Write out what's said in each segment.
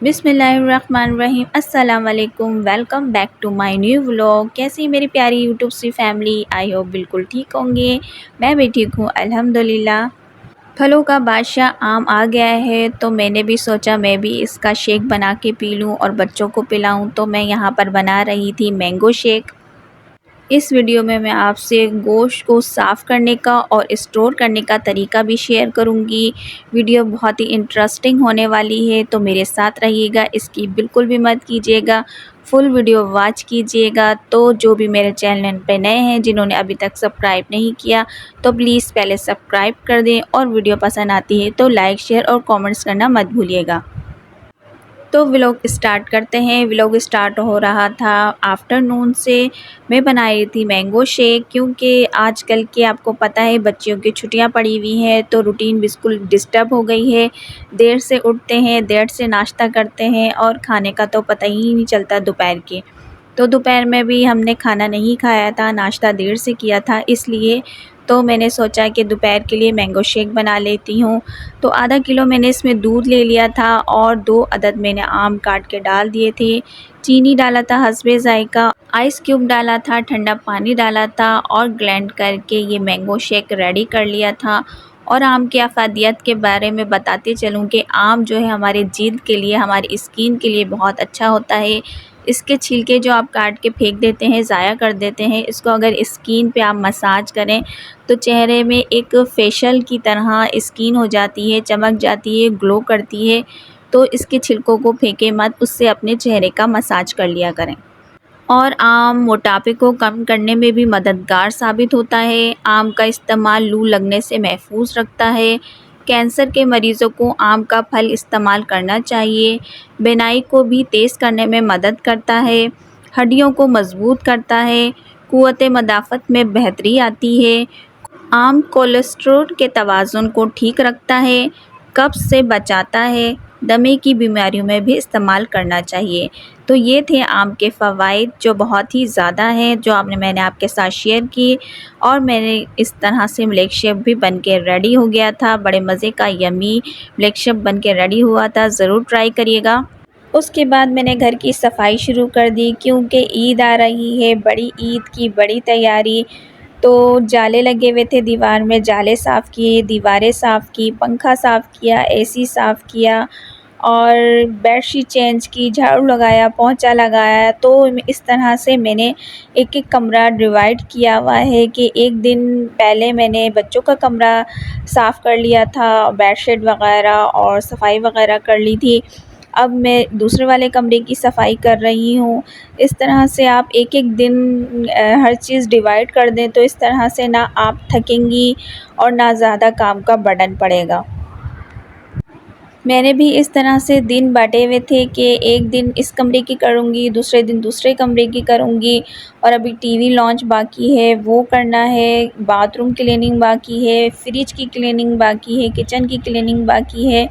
बिस्मिल्लाहिर्रहमानिर्रहीम अस्सलाम वालेकुम। Welcome back to my new vlog. कैसी मेरी प्यारी यूट्यूब सी फैमिली, आई होप बिल्कुल ठीक होंगे। मैं भी ठीक हूँ अल्हम्दुलिल्लाह। फलों का बादशाह आम आ गया है तो मैंने भी सोचा मैं भी इसका शेक बना के पी लूँ और बच्चों को पिलाऊँ। तो मैं यहाँ पर बना रही थी मैंगो शेक। इस वीडियो में मैं आपसे गोश्त को साफ़ करने का और स्टोर करने का तरीका भी शेयर करूंगी। वीडियो बहुत ही इंटरेस्टिंग होने वाली है तो मेरे साथ रहिएगा, इसकी बिल्कुल भी मत कीजिएगा, फुल वीडियो वॉच कीजिएगा। तो जो भी मेरे चैनल पे नए हैं, जिन्होंने अभी तक सब्सक्राइब नहीं किया तो प्लीज़ पहले सब्सक्राइब कर दें और वीडियो पसंद आती है तो लाइक शेयर और कमेंट्स करना मत भूलिएगा। तो व्लॉग स्टार्ट करते हैं। व्लॉग स्टार्ट हो रहा था आफ्टरनून से। मैं बना रही थी मैंगो शेक, क्योंकि आजकल के आपको पता है बच्चियों की छुट्टियां पड़ी हुई हैं तो रूटीन बिल्कुल डिस्टर्ब हो गई है। देर से उठते हैं, देर से नाश्ता करते हैं और खाने का तो पता ही नहीं चलता दोपहर के। तो दोपहर में भी हमने खाना नहीं खाया था, नाश्ता देर से किया था, इसलिए तो मैंने सोचा कि दोपहर के लिए मैंगो शेक बना लेती हूँ। तो आधा किलो मैंने इसमें दूध ले लिया था और 2 अदद मैंने आम काट के डाल दिए थे। चीनी डाला था हस्बे ज़ायक़ा, आइस क्यूब डाला था, ठंडा पानी डाला था और ग्राइंड करके ये मैंगो शेक रेडी कर लिया था। और आम की अफ़ादियत के बारे में बताते चलूँ कि आम जो है हमारे जिल्द के लिए, हमारी स्किन के लिए बहुत अच्छा होता है। इसके छिलके जो आप काट के फेंक देते हैं, ज़ाया कर देते हैं, इसको अगर स्किन पे आप मसाज करें तो चेहरे में एक फेशियल की तरह स्किन हो जाती है, चमक जाती है, ग्लो करती है। तो इसके छिलकों को फेंके मत, उससे अपने चेहरे का मसाज कर लिया करें। और आम मोटापे को कम करने में भी मददगार साबित होता है। आम का इस्तेमाल लू लगने से महफूज रखता है। कैंसर के मरीज़ों को आम का फल इस्तेमाल करना चाहिए। बिनाई को भी तेज़ करने में मदद करता है। हड्डियों को मजबूत करता है। क़ुव्वत मदाफ़त में बेहतरी आती है। आम कोलेस्ट्रॉल के तवाज़ुन को ठीक रखता है, कब्ज़ से बचाता है, दमे की बीमारियों में भी इस्तेमाल करना चाहिए। तो ये थे आम के फ़वाइद, जो बहुत ही ज़्यादा हैं, जो मैंने आपके साथ शेयर की। और मैंने इस तरह से मिल्क शेक भी बन के रेडी हो गया था। बड़े मज़े का यम्मी मिल्क शेक बन के रेडी हुआ था, ज़रूर ट्राई करिएगा। उसके बाद मैंने घर की सफाई शुरू कर दी, क्योंकि ईद आ रही है, बड़ी ईद की बड़ी तैयारी। तो जाले लगे हुए थे दीवार में, जाले साफ़ किए, दीवारें साफ़ की, पंखा साफ़ किया, एसी साफ़ किया और बेडशीट चेंज की, झाड़ू लगाया, पोंछा लगाया। तो इस तरह से मैंने एक-एक कमरा डिवाइड किया हुआ है कि एक दिन पहले मैंने बच्चों का कमरा साफ़ कर लिया था, बेडशीट वग़ैरह और सफाई वग़ैरह कर ली थी। अब मैं दूसरे वाले कमरे की सफाई कर रही हूँ। इस तरह से आप एक-एक दिन हर चीज़ डिवाइड कर दें तो इस तरह से ना आप थकेंगी और ना ज़्यादा काम का बर्डन पड़ेगा। मैंने भी इस तरह से दिन बाँटे हुए थे कि एक दिन इस कमरे की करूँगी, दूसरे दिन दूसरे कमरे की करूँगी और अभी टीवी लॉन्च बाकी है, वो करना है, बाथरूम क्लीनिंग बाकी है, फ्रिज की क्लीनिंग बाकी है, किचन की क्लीनिंग बाकी है।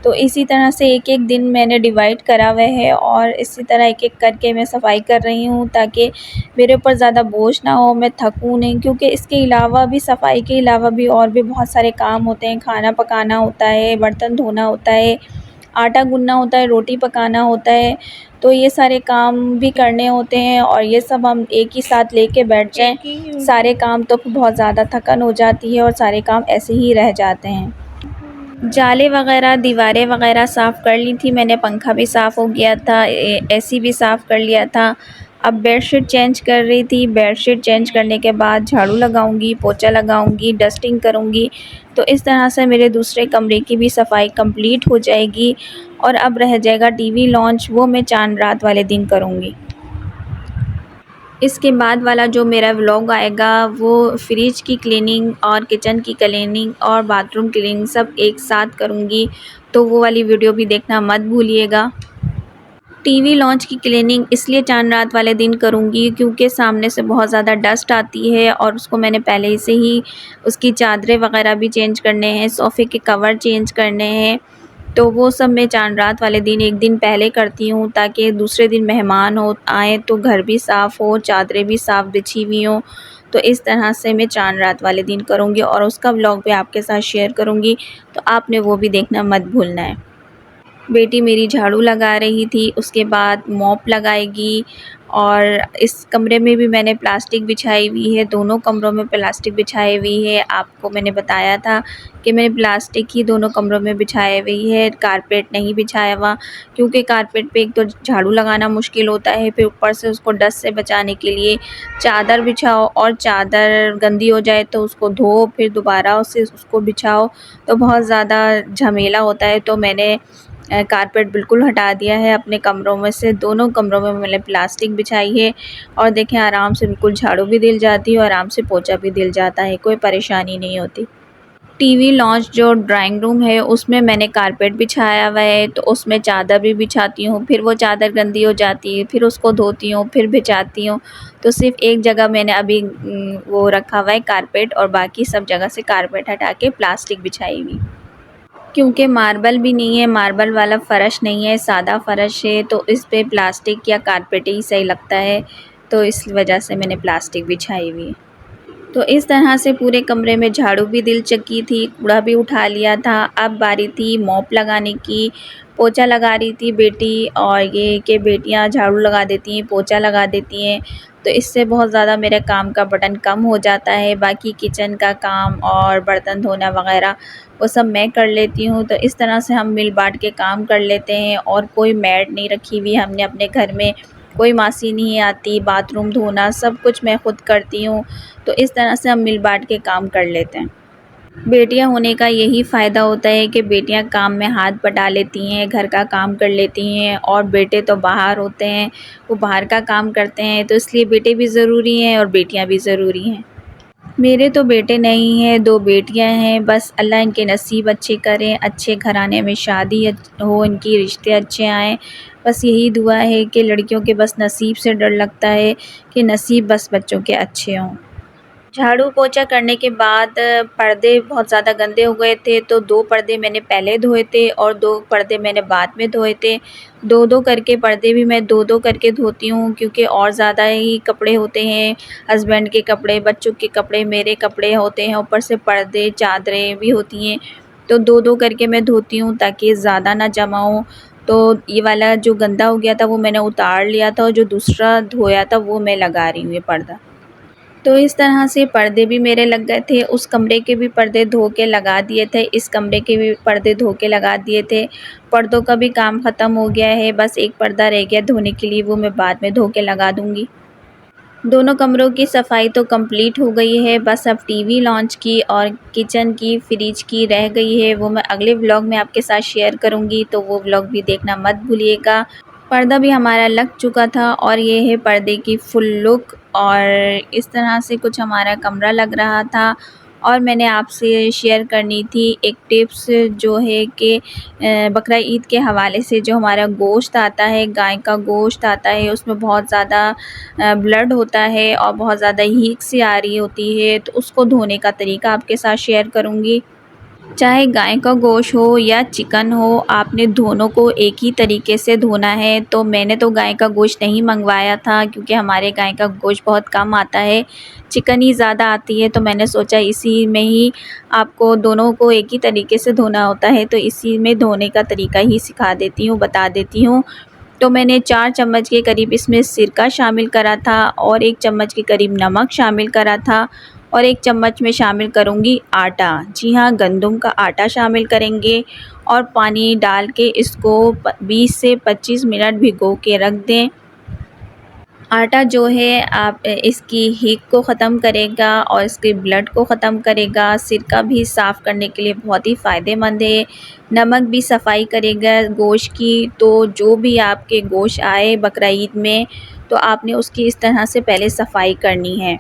तो इसी तरह से एक-एक दिन मैंने डिवाइड करा हुआ है और इसी तरह एक-एक करके मैं सफाई कर रही हूँ, ताकि मेरे ऊपर ज़्यादा बोझ ना हो, मैं थकूँ नहीं। क्योंकि इसके अलावा भी, सफाई के अलावा भी और भी बहुत सारे काम होते हैं। खाना पकाना होता है, बर्तन धोना होता है, आटा गूँथना होता है, रोटी पकाना होता है। तो ये सारे काम भी करने होते हैं और ये सब हम एक ही साथ लेके बैठ जाएँ सारे काम तो फिर बहुत ज़्यादा थकन हो जाती है और सारे काम ऐसे ही रह जाते हैं। जाले वग़ैरह, दीवारें वग़ैरह साफ़ कर ली थी मैंने, पंखा भी साफ़ हो गया था, एसी भी साफ़ कर लिया था। अब बेडशीट चेंज कर रही थी, बेडशीट चेंज करने के बाद झाड़ू लगाऊंगी, पोछा लगाऊंगी, डस्टिंग करूंगी। तो इस तरह से मेरे दूसरे कमरे की भी सफाई कंप्लीट हो जाएगी। और अब रह जाएगा टीवी लॉन्च, वो मैं चाँद रात वाले दिन करूँगी। इसके बाद वाला जो मेरा व्लॉग आएगा वो फ्रिज की क्लीनिंग और किचन की क्लीनिंग और बाथरूम क्लीनिंग सब एक साथ करूँगी, तो वो वाली वीडियो भी देखना मत भूलिएगा। टीवी लॉन्च की क्लीनिंग इसलिए चाँद रात वाले दिन करूँगी क्योंकि सामने से बहुत ज़्यादा डस्ट आती है और उसको मैंने पहले से ही उसकी चादरें वग़ैरह भी चेंज करने हैं, सोफ़े के कवर चेंज करने हैं। तो वो सब मैं चाँद रात वाले दिन एक दिन पहले करती हूँ, ताकि दूसरे दिन मेहमान हो आएँ तो घर भी साफ़ हो, चादरें भी साफ़ बिछी हुई हों। तो इस तरह से मैं चाँद रात वाले दिन करूँगी और उसका व्लॉग भी आपके साथ शेयर करूँगी, तो आपने वो भी देखना मत भूलना है। बेटी मेरी झाड़ू लगा रही थी, उसके बाद मॉप लगाएगी। और इस कमरे में भी मैंने प्लास्टिक बिछाई हुई है, दोनों कमरों में प्लास्टिक बिछाई हुई है। आपको मैंने बताया था कि मैंने प्लास्टिक ही दोनों कमरों में बिछाई हुई है, कारपेट नहीं बिछाया हुआ, क्योंकि कारपेट पे एक तो झाड़ू लगाना मुश्किल होता है, फिर ऊपर से उसको डस्ट से बचाने के लिए चादर बिछाओ, और चादर गंदी हो जाए तो उसको धो, फिर दोबारा उसको बिछाओ, तो बहुत ज़्यादा झमेला होता है। तो मैंने कारपेट बिल्कुल हटा दिया है अपने कमरों में से, दोनों कमरों में मैंने प्लास्टिक बिछाई है। और देखें आराम से बिल्कुल झाड़ू भी दिल जाती है और आराम से पोंछा भी दिल जाता है, कोई परेशानी नहीं होती। टीवी लॉन्च जो ड्राइंग रूम है उसमें मैंने कारपेट बिछाया हुआ है, तो उसमें चादर भी बिछाती हूँ, फिर वो चादर गंदी हो जाती है, फिर उसको धोती हूँ, फिर बिछाती हूँ। तो सिर्फ़ एक जगह मैंने अभी वो रखा हुआ है कारपेट, और बाकी सब जगह से कारपेट हटा के प्लास्टिक बिछाई हुई। क्योंकि मार्बल भी नहीं है, मार्बल वाला फ़र्श नहीं है, सादा फ़र्श है, तो इस पे प्लास्टिक या कारपेट ही सही लगता है, तो इस वजह से मैंने प्लास्टिक बिछाई हुई है। तो इस तरह से पूरे कमरे में झाड़ू भी दिल चुकी थी, कूड़ा भी उठा लिया था। अब बारी थी मॉप लगाने की, पोंछा लगा रही थी बेटी, और ये कि बेटियां झाड़ू लगा देती हैं, पोंछा लगा देती हैं, तो इससे बहुत ज़्यादा मेरे काम का बर्डन कम हो जाता है। बाकी किचन का काम और बर्तन धोना वगैरह वो सब मैं कर लेती हूँ। तो इस तरह से हम मिल बाँट के काम कर लेते हैं, और कोई मेड नहीं रखी हुई हमने अपने घर में, कोई मासी नहीं आती, बाथरूम धोना सब कुछ मैं खुद करती हूँ। तो इस तरह से हम मिल बाँट के काम कर लेते हैं। बेटियां होने का यही फ़ायदा होता है कि बेटियां काम में हाथ बटा लेती हैं, घर का काम कर लेती हैं, और बेटे तो बाहर होते हैं, वो बाहर का काम करते हैं, तो इसलिए बेटे भी ज़रूरी हैं और बेटियां भी ज़रूरी हैं। मेरे तो बेटे नहीं हैं, 2 बेटियां हैं, बस अल्लाह इनके नसीब अच्छे करें, अच्छे घराने में शादी हो, इनकी रिश्ते अच्छे आएँ। बस यही दुआ है कि लड़कियों के बस नसीब से डर लगता है कि नसीब बस बच्चों के अच्छे हों। झाड़ू पोंछा करने के बाद पर्दे बहुत ज़्यादा गंदे हो गए थे, तो 2 पर्दे मैंने पहले धोए थे और 2 पर्दे मैंने बाद में धोए थे। 2-2 करके पर्दे भी मैं 2-2 करके धोती हूँ, क्योंकि और ज़्यादा ही कपड़े होते हैं, हस्बैंड के कपड़े, बच्चों के कपड़े, मेरे कपड़े होते हैं, ऊपर से पर्दे, चादरें भी होती हैं, तो 2-2 करके मैं धोती हूँ ताकि ज़्यादा ना जमा हो। तो ये वाला जो गंदा हो गया था वो मैंने उतार लिया था, और जो दूसरा धोया था वो मैं लगा रही हूँ ये पर्दा। तो इस तरह से पर्दे भी मेरे लग गए थे, उस कमरे के भी पर्दे धो के लगा दिए थे, इस कमरे के भी पर्दे धो के लगा दिए थे। पर्दों का भी काम ख़त्म हो गया है, बस एक पर्दा रह गया धोने के लिए, वो मैं बाद में धो के लगा दूँगी। दोनों कमरों की सफाई तो कंप्लीट हो गई है, बस अब टीवी लॉन्च की और किचन की, फ्रिज की रह गई है, वो मैं अगले व्लॉग में आपके साथ शेयर करूँगी, तो वो व्लॉग भी देखना मत भूलिएगा। पर्दा भी हमारा लग चुका था, और ये है पर्दे की फुल लुक, और इस तरह से कुछ हमारा कमरा लग रहा था। और मैंने आपसे शेयर करनी थी एक टिप्स, जो है कि बकरा ईद के हवाले से जो हमारा गोश्त आता है, गाय का गोश्त आता है, उसमें बहुत ज़्यादा ब्लड होता है और बहुत ज़्यादा हीक सी आ रही होती है, तो उसको धोने का तरीका आपके साथ शेयर करूँगी। चाहे गाय का गोश्त हो या चिकन हो, आपने दोनों को एक ही तरीके से धोना है। तो मैंने तो गाय का गोश्त नहीं मंगवाया था, क्योंकि हमारे गाय का गोश्त बहुत कम आता है, चिकन ही ज़्यादा आती है, तो मैंने सोचा इसी में ही आपको दोनों को एक ही तरीके से धोना होता है, तो इसी में धोने का तरीका ही सिखा देती हूँ, बता देती हूँ। तो मैंने 4 चम्मच के करीब इसमें सिरका शामिल करा था, और 1 चम्मच के करीब नमक शामिल करा था, और 1 चम्मच में शामिल करूँगी आटा। जी हाँ, गंदम का आटा शामिल करेंगे, और पानी डाल के इसको 20 से 25 मिनट भिगो के रख दें। आटा जो है आप इसकी हीट को ख़त्म करेगा और इसके ब्लड को ख़त्म करेगा। सिरका भी साफ़ करने के लिए बहुत ही फ़ायदेमंद है। नमक भी सफाई करेगा गोश्त की। तो जो भी आपके गोश्त आए बकरा ईद में, तो आपने उसकी इस तरह से पहले सफाई करनी है।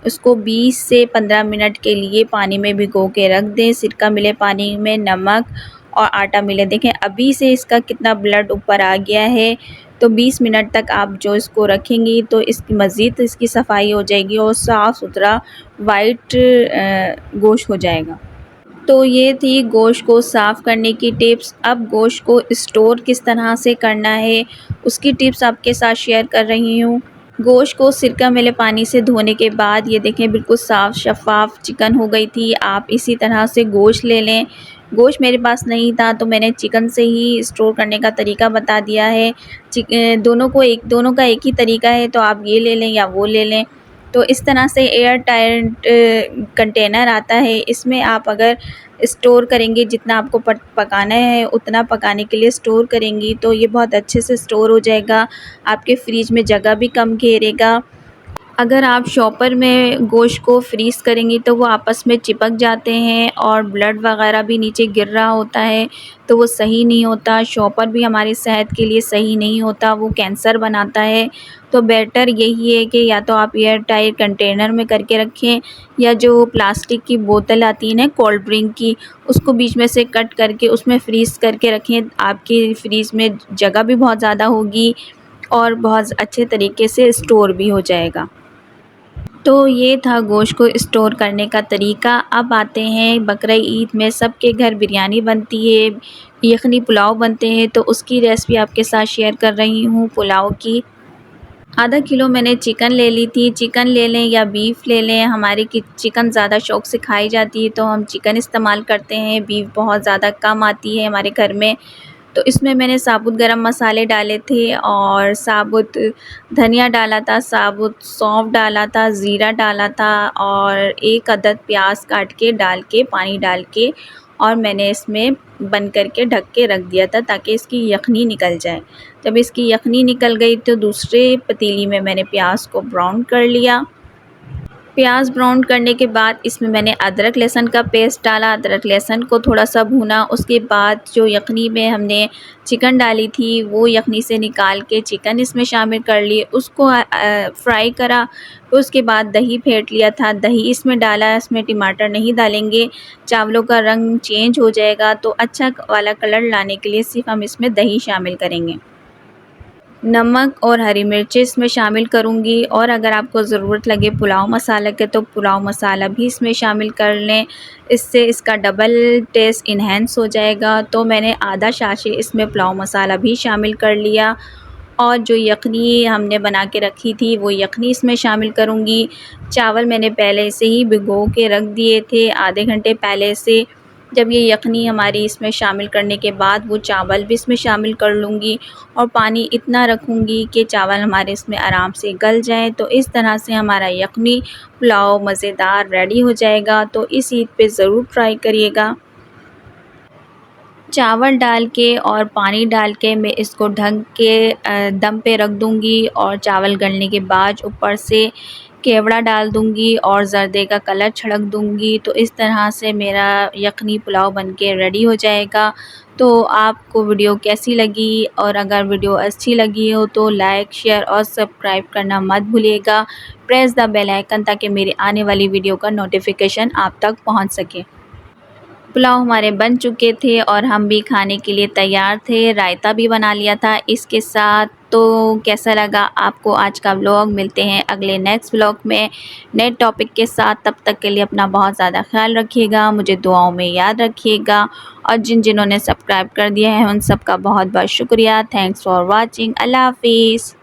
उसको 20 से 15 मिनट के लिए पानी में भिगो के रख दें। सिरका मिले पानी में, नमक और आटा मिले। देखें अभी से इसका कितना ब्लड ऊपर आ गया है। तो 20 मिनट तक आप जो इसको रखेंगी तो इसकी मज़ीद इसकी सफाई हो जाएगी और साफ़ सुथरा वाइट गोश्त हो जाएगा। तो ये थी गोश्त को साफ़ करने की टिप्स। अब गोश्त को स्टोर किस तरह से करना है उसकी टिप्स आपके साथ शेयर कर रही हूँ। गोश्त को सिरका मिले पानी से धोने के बाद ये देखें बिल्कुल साफ़ शफ़ाफ़ चिकन हो गई थी। आप इसी तरह से गोश्त ले लें। गोश्त मेरे पास नहीं था तो मैंने चिकन से ही स्टोर करने का तरीका बता दिया है। दोनों का एक ही तरीका है, तो आप ये ले लें या वो ले लें। तो इस तरह से एयर टाइट कंटेनर आता है, इसमें आप अगर स्टोर करेंगे, जितना आपको पकाना है उतना पकाने के लिए स्टोर करेंगी तो ये बहुत अच्छे से स्टोर हो जाएगा, आपके फ्रिज में जगह भी कम घेरेगा। अगर आप शॉपर में गोश्त को फ्रीज़ करेंगी तो वो आपस में चिपक जाते हैं और ब्लड वगैरह भी नीचे गिर रहा होता है, तो वो सही नहीं होता। शॉपर भी हमारी सेहत के लिए सही नहीं होता, वो कैंसर बनाता है। तो बेटर यही है कि या तो आप एयर टाइट कंटेनर में करके रखें, या जो प्लास्टिक की बोतल आती है ना कोल्ड ड्रिंक की, उसको बीच में से कट करके उसमें फ्रीज़ करके रखें। आपके फ्रीज़ में जगह भी बहुत ज़्यादा होगी और बहुत अच्छे तरीके से स्टोर भी हो जाएगा। तो ये था गोश्त को स्टोर करने का तरीका। अब आते हैं बकरा ईद में सबके घर बिरयानी बनती है, यखनी पुलाव बनते हैं, तो उसकी रेसिपी आपके साथ शेयर कर रही हूँ पुलाव की। आधा किलो मैंने चिकन ले ली थी। चिकन ले लें या बीफ ले लें, हमारे की चिकन ज़्यादा शौक़ से खाई जाती है तो हम चिकन इस्तेमाल करते हैं, बीफ बहुत ज़्यादा कम आती है हमारे घर में। तो इसमें मैंने साबुत गरम मसाले डाले थे और साबुत धनिया डाला था, साबुत सौंफ डाला था, ज़ीरा डाला था और 1 अदद प्याज काट के डाल के पानी डाल के और मैंने इसमें बंद करके ढक के रख दिया था ताकि इसकी यखनी निकल जाए। जब इसकी यखनी निकल गई तो दूसरे पतीली में मैंने प्याज को ब्राउन कर लिया। प्याज ब्राउन करने के बाद इसमें मैंने अदरक लहसुन का पेस्ट डाला, अदरक लहसुन को थोड़ा सा भूना। उसके बाद जो यखनी में हमने चिकन डाली थी वो यखनी से निकाल के चिकन इसमें शामिल कर लिए, उसको फ्राई करा। फिर उसके बाद दही फेंट लिया था, दही इसमें डाला, इसमें टमाटर नहीं डालेंगे, चावलों का रंग चेंज हो जाएगा। तो अच्छा वाला कलर लाने के लिए सिर्फ हम इसमें दही शामिल करेंगे। नमक और हरी मिर्ची इसमें शामिल करूँगी और अगर आपको ज़रूरत लगे पुलाव मसाला के तो पुलाव मसाला भी इसमें शामिल कर लें, इससे इसका डबल टेस्ट इन्हेंस हो जाएगा। तो मैंने आधा शाशे इसमें पुलाव मसाला भी शामिल कर लिया और जो यखनी हमने बना के रखी थी वो यखनी इसमें शामिल करूँगी। चावल मैंने पहले से ही भिगो के रख दिए थे आधे घंटे पहले से। जब ये यखनी हमारी इसमें शामिल करने के बाद वो चावल भी इसमें शामिल कर लूँगी और पानी इतना रखूँगी कि चावल हमारे इसमें आराम से गल जाएँ। तो इस तरह से हमारा यखनी पुलाव मज़ेदार रेडी हो जाएगा। तो इस ईद पे ज़रूर ट्राई करिएगा। चावल डाल के और पानी डाल के मैं इसको ढक के दम पे रख दूँगी और चावल गलने के बाद ऊपर से केवड़ा डाल दूँगी और ज़र्दे का कलर छिड़क दूँगी। तो इस तरह से मेरा यखनी पुलाव बनके रेडी हो जाएगा। तो आपको वीडियो कैसी लगी, और अगर वीडियो अच्छी लगी हो तो लाइक, शेयर और सब्सक्राइब करना मत भूलिएगा। प्रेस द बेल आइकन ताकि मेरी आने वाली वीडियो का नोटिफिकेशन आप तक पहुंच सके। पुलाव हमारे बन चुके थे और हम भी खाने के लिए तैयार थे। रायता भी बना लिया था इसके साथ। तो कैसा लगा आपको आज का व्लॉग? मिलते हैं अगले नेक्स्ट व्लॉग में नए टॉपिक के साथ। तब तक के लिए अपना बहुत ज़्यादा ख्याल रखिएगा, मुझे दुआओं में याद रखिएगा और जिन्होंने सब्सक्राइब कर दिया है उन सब का बहुत बहुत शुक्रिया। Thanks for watching. अल्लाह हाफिज़।